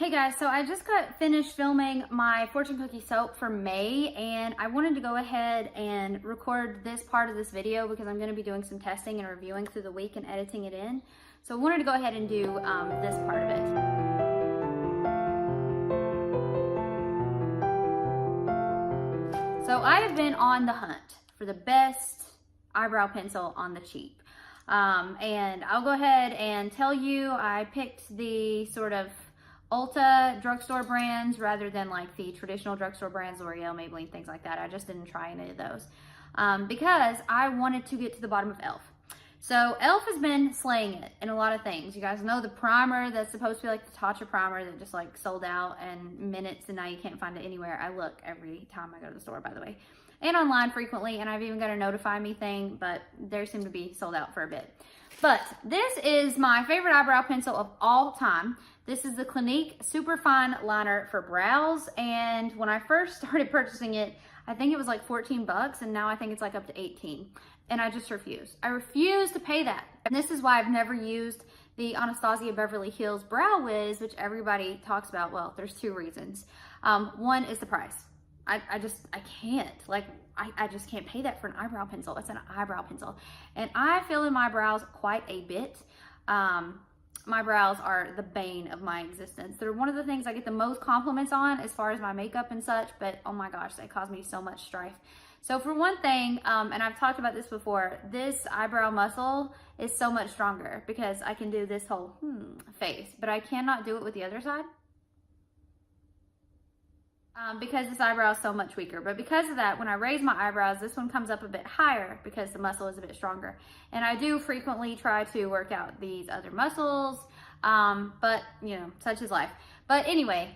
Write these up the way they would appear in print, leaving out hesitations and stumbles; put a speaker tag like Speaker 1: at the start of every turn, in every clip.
Speaker 1: Hey guys, so I just got finished filming my fortune cookie soap for May, and I wanted to go ahead and record this part of this video because I'm going to be doing some testing and reviewing through the week and editing it in. So I wanted to go ahead and do this part of it. So I have been on the hunt for the best eyebrow pencil on the cheap. And I'll go ahead and tell you I picked the sort of Ulta drugstore brands rather than like the traditional drugstore brands, L'Oreal, Maybelline, things like that. I just didn't try any of those because I wanted to get to the bottom of e.l.f. So e.l.f. has been slaying it in a lot of things. You guys know the primer that's supposed to be like the Tatcha primer that just like sold out in minutes and now you can't find it anywhere. I look every time I go to the store, by the way, and online frequently, and I've even got a notify me thing, but they seem to be sold out for a bit. But this is my favorite eyebrow pencil of all time. This is the Clinique Superfine Liner for Brows, and when I first started purchasing it, I think it was like 14 bucks, and now I think it's like up to 18, and I just refuse. I refuse to pay that. And this is why I've never used the Anastasia Beverly Hills Brow Wiz, which everybody talks about. Well, there's two reasons. One is the price. I can't, like, I just can't pay that for an eyebrow pencil. It's an eyebrow pencil. And I fill in my brows quite a bit. My brows are the bane of my existence. They're one of the things I get the most compliments on as far as my makeup and such, but oh my gosh, they cause me so much strife. So for one thing, and I've talked about this before, this eyebrow muscle is so much stronger because I can do this whole face, but I cannot do it with the other side. Because this eyebrow is so much weaker. But because of that, when I raise my eyebrows, this one comes up a bit higher because the muscle is a bit stronger. And I do frequently try to work out these other muscles, but you know, such is life. But anyway,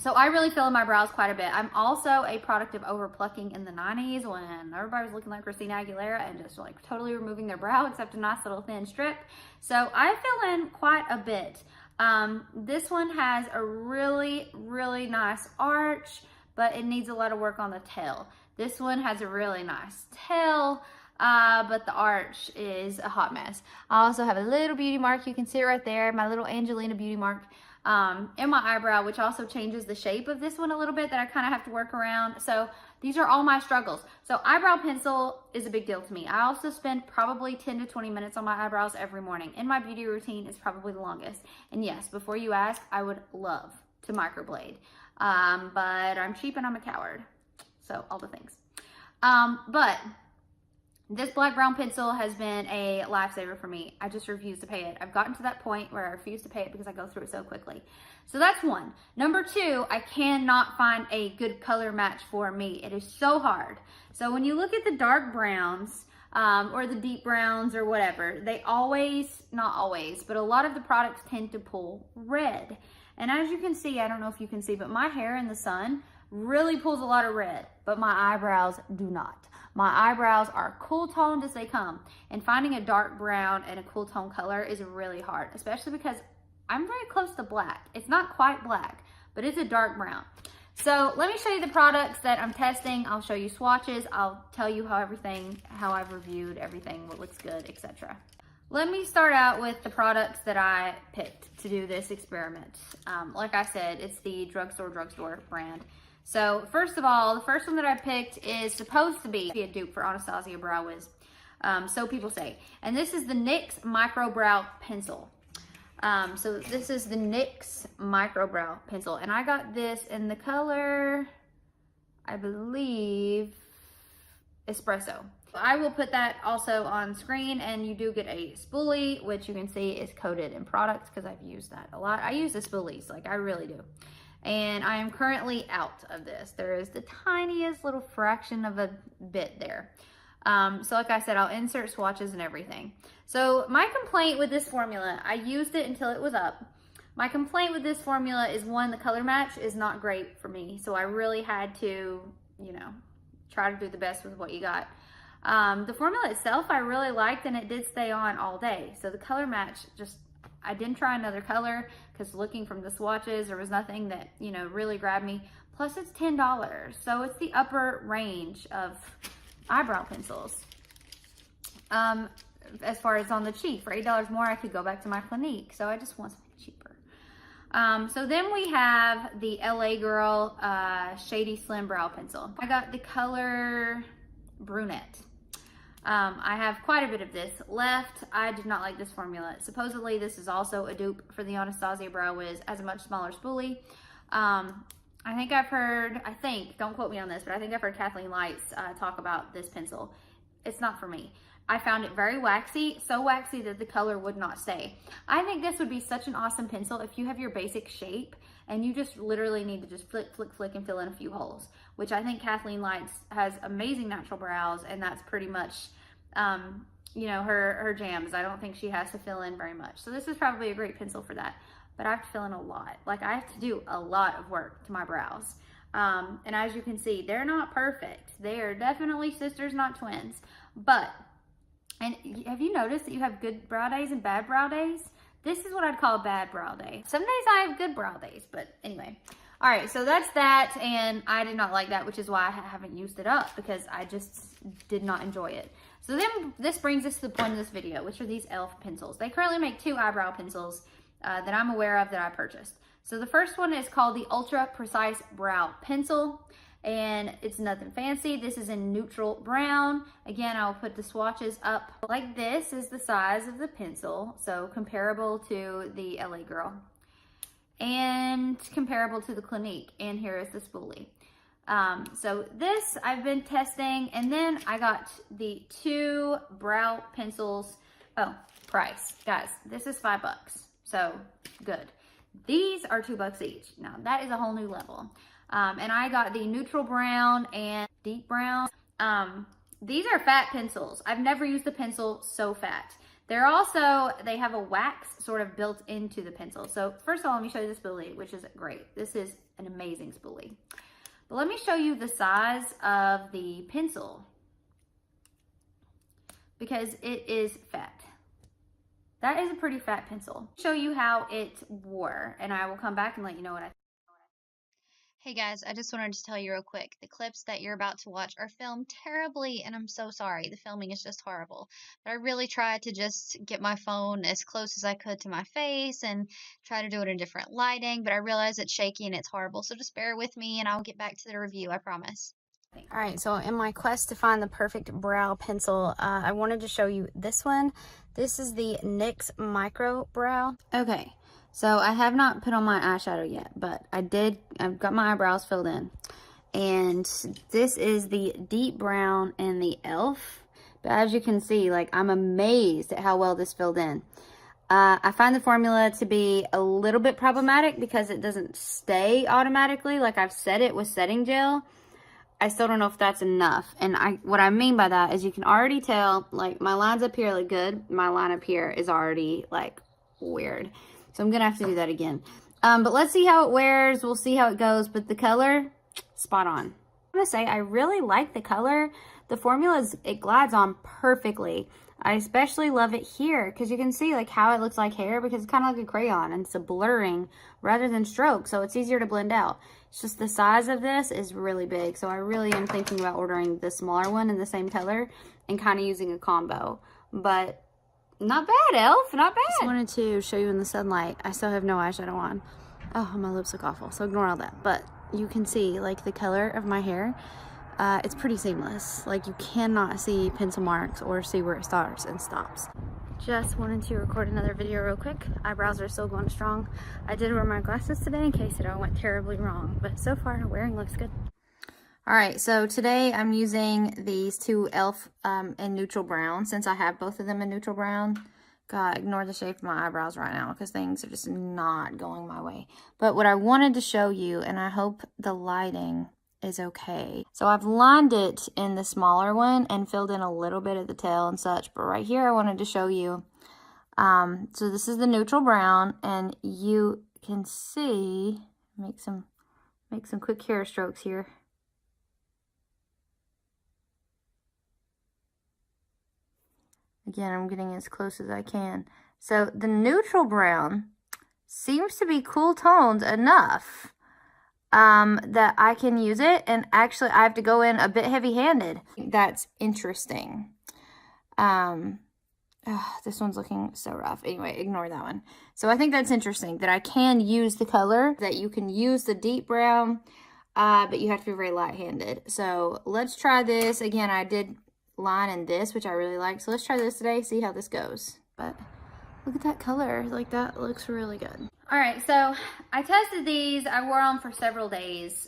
Speaker 1: so I really fill in my brows quite a bit. I'm also a product of over plucking in the 90s when everybody was looking like Christina Aguilera and just like totally removing their brow except a nice little thin strip. So I fill in quite a bit. This one has a really nice arch, but it needs a lot of work on the tail. This one has a really nice tail, but the arch is a hot mess. I also have a little beauty mark. You can see it right there, my little Angelina beauty mark in my eyebrow, which also changes the shape of this one a little bit that I kind of have to work around. So these are all my struggles. So eyebrow pencil is a big deal to me. I also spend probably 10 to 20 minutes on my eyebrows every morning. And my beauty routine is probably the longest. And yes, before you ask, I would love to microblade. But I'm cheap and I'm a coward. So all the things. But this black brown pencil has been a lifesaver for me. I just refuse to pay it. I've gotten to that point where I refuse to pay it because I go through it so quickly. So that's one. Number two, I cannot find a good color match for me. It is so hard. So when you look at the dark browns or the deep browns or whatever, they always, not always, but a lot of the products tend to pull red. And as you can see, I don't know if you can see, but my hair in the sun really pulls a lot of red, but my eyebrows do not. My eyebrows are cool toned as they come, and finding a dark brown and a cool tone color is really hard, especially because I'm very close to black. It's not quite black, but it's a dark brown. So let me show you the products that I'm testing. I'll show you swatches. I'll tell you how I've reviewed everything, what looks good, etc. Let me start out with the products that I picked to do this experiment. Like I said, it's the drugstore brand. So first of all, the first one that I picked is supposed to be a dupe for Anastasia Brow Wiz. So people say. And this is the NYX Micro Brow Pencil. So this is the NYX Micro Brow Pencil. And I got this in the color, I believe, Espresso. I will put that also on screen, and you do get a spoolie, which you can see is coated in products because I've used that a lot. I use the spoolies, like I really do. And I am currently out of this. There is the tiniest little fraction of a bit there. So like I said, I'll insert swatches and everything. So my complaint with this formula, I used it until it was up. My complaint with this formula is, one, the color match is not great for me. So I really had to, you know, try to do the best with what you got. The formula itself I really liked, and it did stay on all day. So the color match, just, I didn't try another color because looking from the swatches, there was nothing that, you know, really grabbed me. Plus it's $10. So it's the upper range of eyebrow pencils. As far as on the cheap, for $8 more, I could go back to my Clinique. So I just want something cheaper. So then we have the LA Girl Shady Slim Brow Pencil. I got the color Brunette. I have quite a bit of this left. I did not like this formula. Supposedly this is also a dupe for the Anastasia Brow Wiz as a much smaller spoolie. I think I've heard, don't quote me on this, but I think I've heard Kathleen Lights talk about this pencil. It's not for me. I found it very waxy, so waxy that the color would not stay. I think this would be such an awesome pencil if you have your basic shape and you just literally need to just flick, flick, flick and fill in a few holes, which I think Kathleen Lights has amazing natural brows, and that's pretty much, you know, her jams. I don't think she has to fill in very much. So this is probably a great pencil for that, but I have to fill in a lot. Like, I have to do a lot of work to my brows. And as you can see, they're not perfect. They are definitely sisters, not twins, but and have you noticed that you have good brow days and bad brow days? This is what I'd call a bad brow day. Some days I have good brow days, but anyway. All right, so that's that, and I did not like that, which is why I haven't used it up, because I just did not enjoy it. So then this brings us to the point of this video, which are these e.l.f. pencils. They currently make 2 eyebrow pencils that I'm aware of that I purchased. So the first one is called the Ultra Precise Brow Pencil, and it's nothing fancy. This is in neutral brown. Again, I'll put the swatches up. Like, this is the size of the pencil, so comparable to the LA Girl and comparable to the Clinique, and here is the spoolie. So this I've been testing, and then I got the 2 brow pencils. Oh, price, guys, this is $5, so good. These are $2 each. Now that is a whole new level. And I got the neutral brown and deep brown. These are fat pencils. I've never used a pencil so fat. They're also, they have a wax sort of built into the pencil. So first of all, let me show you the spoolie, which is great. This is an amazing spoolie. But let me show you the size of the pencil, because it is fat. That is a pretty fat pencil. Show you how it wore, and I will come back and let you know what I think.
Speaker 2: Hey guys, I just wanted to tell you real quick, the clips that you're about to watch are filmed terribly, and I'm so sorry. The filming is just horrible. But I really tried to just get my phone as close as I could to my face and try to do it in different lighting, but I realize it's shaky and it's horrible, so just bear with me and I'll get back to the review, I promise.
Speaker 3: Alright, so in my quest to find the perfect brow pencil, I wanted to show you this one. This is the NYX Micro Brow.
Speaker 1: Okay. So I have not put on my eyeshadow yet, but I've got my eyebrows filled in. And this is the deep brown and the e.l.f. But as you can see, like, I'm amazed at how well this filled in. I find the formula to be a little bit problematic because it doesn't stay automatically like I've set it with setting gel. I still don't know if that's enough. And what I mean by that is you can already tell, like, my lines up here look good. My line up here is already, like, weird. So I'm going to have to do that again. But let's see how it wears. We'll see how it goes. But the color, spot on. I'm going to say I really like the color. The formula, it glides on perfectly. I especially love it here because you can see, like, how it looks like hair, because it's kind of like a crayon and it's a blurring rather than stroke. So it's easier to blend out. It's just the size of this is really big. So I really am thinking about ordering the smaller one in the same color and kind of using a combo. But not bad, e.l.f., not bad.
Speaker 3: Just wanted to show you in the sunlight. I still have no eyeshadow on. Oh, my lips look awful, so ignore all that. But you can see, like, the color of my hair. It's pretty seamless. Like, you cannot see pencil marks or see where it starts and stops. Just wanted to record another video real quick. Eyebrows are still going strong. I did wear my glasses today in case it all went terribly wrong, but so far, wearing looks good. Alright, so today I'm using these 2 e.l.f. In neutral brown, since I have both of them in neutral brown. God, ignore the shape of my eyebrows right now because things are just not going my way. But what I wanted to show you, and I hope the lighting is okay. So I've lined it in the smaller one and filled in a little bit of the tail and such. But right here I wanted to show you. So this is the neutral brown, and you can see, make some quick hair strokes here. Again, I'm getting as close as I can. So the neutral brown seems to be cool tones enough that I can use it. And actually, I have to go in a bit heavy-handed. That's interesting.
Speaker 1: This one's looking so rough. Anyway, ignore that one. So I think that's interesting that I can use the color, that you can use the deep brown, but you have to be very light-handed. So let's try this. Again, I did line in this, which I really like. So let's try this today, see how this goes. But look at that color. Like, that looks really good. All right, so I tested these. I wore them for several days.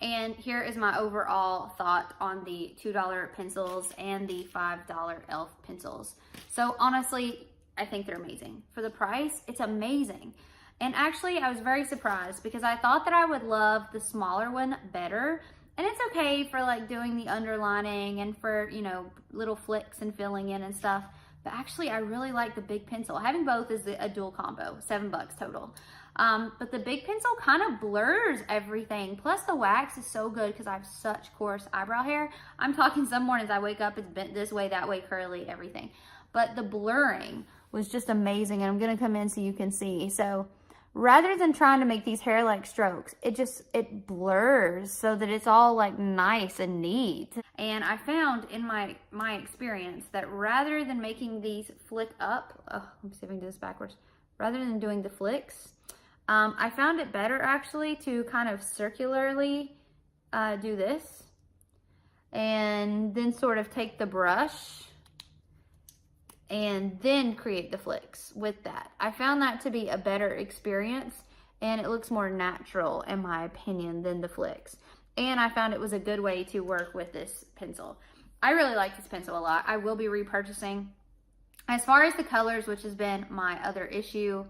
Speaker 1: And here is my overall thought on the $2 pencils and the $5 e.l.f. pencils. So honestly, I think they're amazing. For the price, it's amazing. And actually, I was very surprised because I thought that I would love the smaller one better. And it's okay for like doing the underlining and for, you know, little flicks and filling in and stuff. But actually, I really like the big pencil. Having both is a dual combo, $7 total. But the big pencil kind of blurs everything. Plus the wax is so good because I have such coarse eyebrow hair. I'm talking some mornings I wake up, it's bent this way, that way, curly, everything. But the blurring was just amazing. And I'm gonna come in so you can see. So rather than trying to make these hair-like strokes, it blurs so that it's all like nice and neat. And I found in my experience that rather than making these flick up, let me see if I can do this backwards. Rather than doing the flicks, I found it better actually to kind of circularly do this and then sort of take the brush and then create the flicks with that. I found that to be a better experience and it looks more natural in my opinion than the flicks. And I found it was a good way to work with this pencil. I really like this pencil a lot. I will be repurchasing. As far as the colors, which has been my other issue,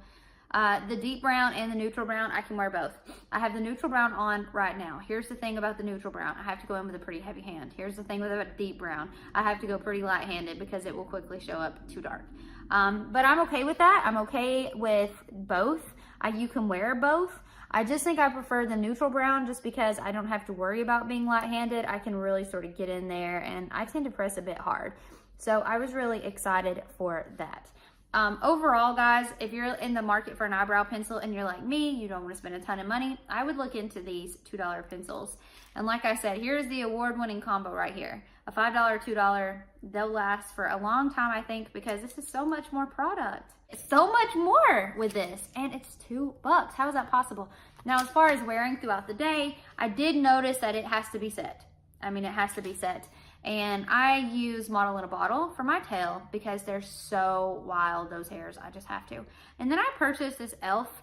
Speaker 1: the deep brown and the neutral brown, I can wear both. I have the neutral brown on right now. Here's the thing about the neutral brown. I have to go in with a pretty heavy hand. Here's the thing with a deep brown. I have to go pretty light-handed because it will quickly show up too dark. But I'm okay with that. I'm okay with both. You can wear both. I just think I prefer the neutral brown just because I don't have to worry about being light-handed. I can really sort of get in there and I tend to press a bit hard. So I was really excited for that. Overall, guys, if you're in the market for an eyebrow pencil and you're like me, you don't want to spend a ton of money, I would look into these $2 pencils. And like I said, here's the award-winning combo right here. A $5, $2, they'll last for a long time, I think, because this is so much more product. It's so much more with this, and it's $2. How is that possible? Now, as far as wearing throughout the day, I did notice that it has to be set. I mean, it has to be set. And I use Model in a Bottle for my tail because they're so wild, those hairs. I just have to. And then I purchased this e.l.f.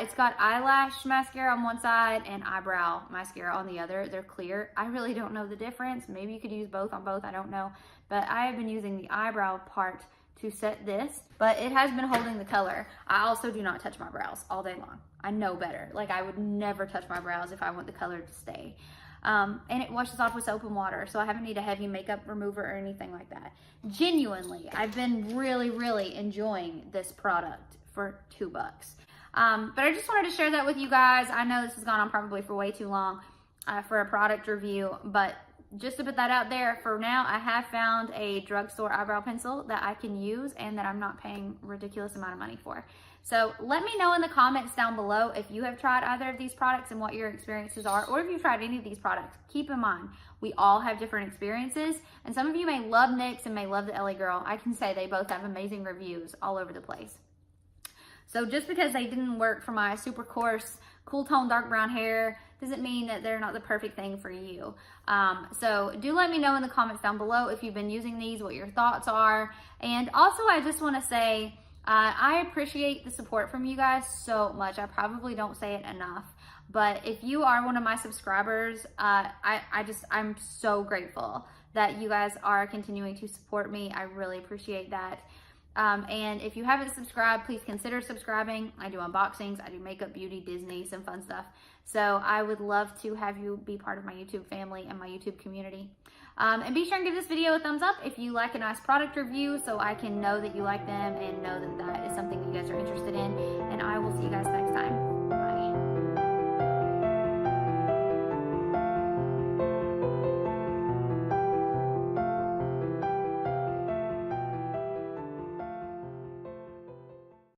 Speaker 1: It's got eyelash mascara on one side and eyebrow mascara on the other. They're clear. I really don't know the difference. Maybe you could use both on both. I don't know. But I have been using the eyebrow part to set this, but it has been holding the color. I also do not touch my brows all day long. I know better. Like, I would never touch my brows if I want the color to stay. And it washes off with soap and water, so I haven't need a heavy makeup remover or anything like that. Genuinely, I've been really, really enjoying this product for $2. But I just wanted to share that with you guys. I know this has gone on probably for way too long for a product review, but just to put that out there, for now, I have found a drugstore eyebrow pencil that I can use and that I'm not paying a ridiculous amount of money for. So let me know in the comments down below if you have tried either of these products and what your experiences are, or if you've tried any of these products. Keep in mind, we all have different experiences, and some of you may love NYX and may love the LA Girl. I can say they both have amazing reviews all over the place. So just because they didn't work for my super coarse, cool tone, dark brown hair doesn't mean that they're not the perfect thing for you. So do let me know in the comments down below if you've been using these, what your thoughts are. And also, I just want to say, I appreciate the support from you guys so much. I probably don't say it enough, but if you are one of my subscribers, I'm so grateful that you guys are continuing to support me. I really appreciate that. And if you haven't subscribed, please consider subscribing. I do unboxings, I do makeup, beauty, Disney, some fun stuff. So I would love to have you be part of my YouTube family and my YouTube community. And be sure and give this video a thumbs up if you like a nice product review, so I can know that you like them and know that that is something you guys are interested in. And I will see you guys next time.